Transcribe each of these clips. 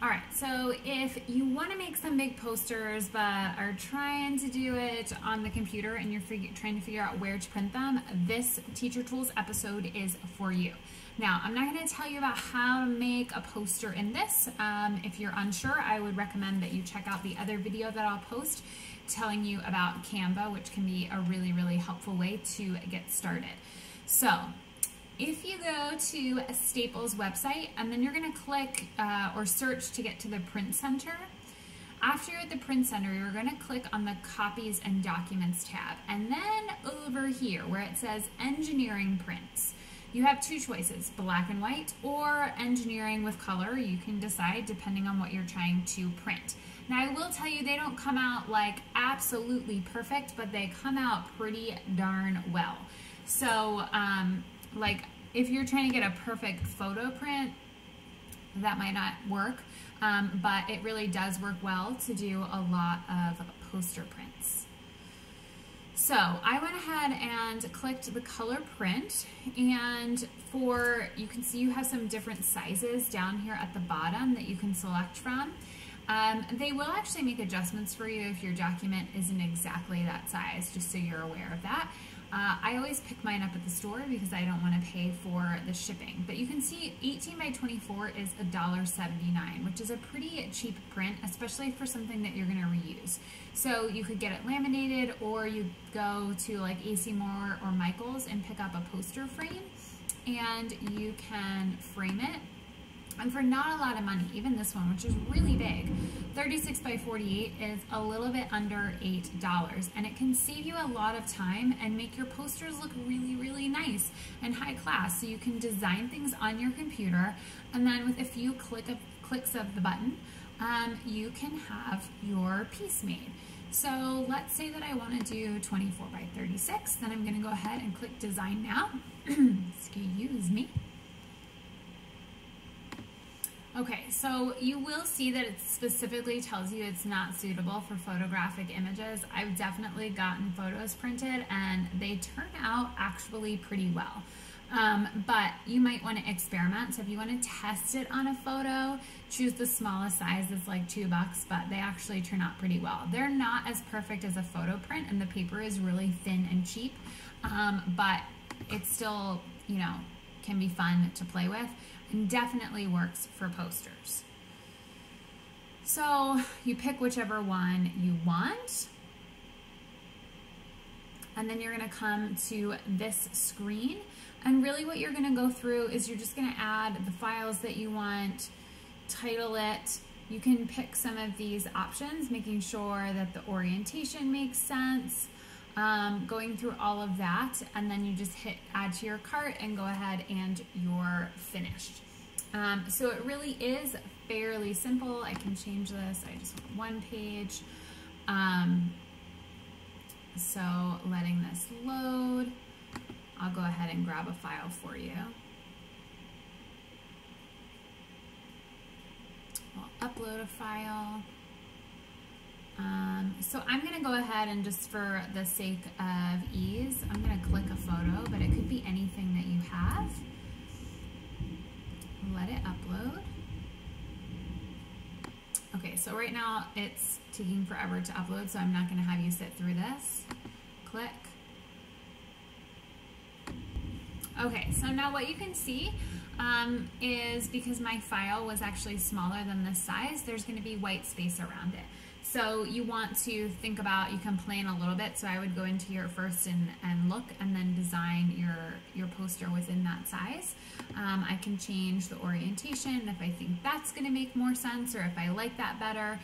All right, so if you want to make some big posters but are trying to do it on the computer and you're trying to figure out where to print them, this Teacher Tools episode is for you. Now, I'm not going to tell you about how to make a poster in this. If you're unsure, I would recommend that you check out the other video that I'll post telling you about Canva, which can be a really, really helpful way to get started. So, if you go to Staples website and then you're going to click or search to get to the Print Center, after you're at the Print Center, you're going to click on the Copies and Documents tab. And then over here where it says Engineering Prints, you have two choices, black and white or engineering with color. You can decide depending on what you're trying to print. Now I will tell you they don't come out like absolutely perfect, but they come out pretty darn well. So like if you're trying to get a perfect photo print, that might not work, but it really does work well to do a lot of poster prints. So I went ahead and clicked the color print, and you can see you have some different sizes down here at the bottom that you can select from. They will actually make adjustments for you if your document isn't exactly that size, just so you're aware of that. I always pick mine up at the store because I don't want to pay for the shipping. But you can see 18 by 24 is $1.79, which is a pretty cheap print, especially for something that you're going to reuse. So you could get it laminated, or you go to like AC Moore or Michaels and pick up a poster frame, and you can frame it. And for not a lot of money, even this one, which is really big, 36 by 48 is a little bit under $8, and it can save you a lot of time and make your posters look really, really nice and high class. So you can design things on your computer, and then with a few clicks of the button, you can have your piece made. So let's say that I want to do 24 by 36, then I'm going to go ahead and click Design Now. Excuse me. Okay, so you will see that it specifically tells you it's not suitable for photographic images. I've definitely gotten photos printed and they turn out actually pretty well. But you might want to experiment. So if you want to test it on a photo, choose the smallest size. It's like $2, but they actually turn out pretty well. They're not as perfect as a photo print, and the paper is really thin and cheap, but it still, you know, can be fun to play with. And definitely works for posters. So you pick whichever one you want, and then you're going to come to this screen, and really what you're going to go through is you're just going to add the files that you want, title it. You can pick some of these options, making sure that the orientation makes sense, going through all of that, and then you just hit add to your cart and go ahead and you're finished. So it really is fairly simple. I can change this. I just want one page. So letting this load, I'll go ahead and grab a file for you. I'll upload a file. So I'm going to go ahead and, just for the sake of ease, I'm going to click a photo, but it could be anything that you have. Let it upload. Okay, so right now it's taking forever to upload, so I'm not going to have you sit through this. Click. Okay, so now what you can see is, because my file was actually smaller than this size, there's going to be white space around it. So you want to think about, you can plan a little bit, so I would go into here first and look, and then design your poster within that size. I can change the orientation if I think that's going to make more sense, or if I like that better.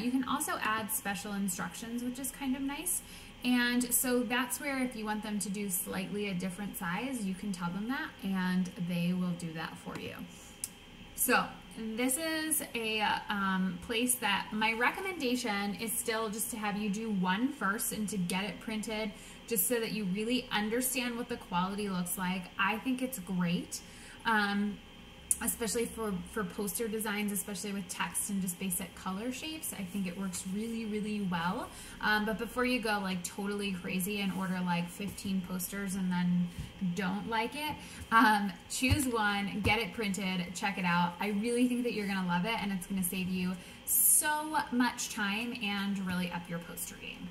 You can also add special instructions, which is kind of nice. And so that's where, if you want them to do slightly a different size, you can tell them that, and they will do that for you. So this is a place that my recommendation is still just to have you do one first and to get it printed, just so that you really understand what the quality looks like. I think it's great. especially for poster designs, especially with text and just basic color shapes. I think it works really, really well. But before you go like totally crazy and order like 15 posters and then don't like it, choose one, get it printed, check it out. I really think that you're gonna love it, and it's gonna save you so much time and really up your poster game.